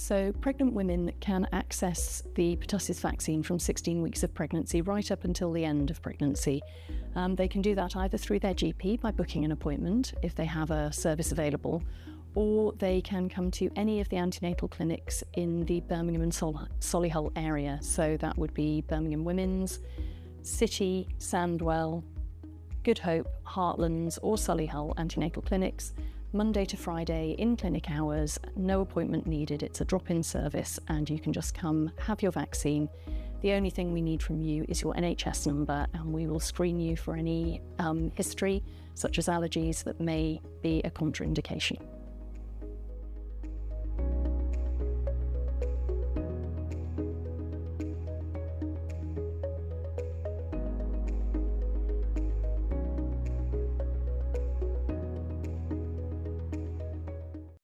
So pregnant women can access the pertussis vaccine from 16 weeks of pregnancy right up until the end of pregnancy. They can do that either through their GP by booking an appointment if they have a service available, or they can come to any of the antenatal clinics in the Birmingham and Solihull area. So that would be Birmingham Women's, City, Sandwell, Good Hope, Heartlands or Solihull antenatal clinics, Monday to Friday in clinic hours, no appointment needed. It's a drop-in service and you can just come have your vaccine. The only thing we need from you is your NHS number, and we will screen you for any history, such as allergies, that may be a contraindication.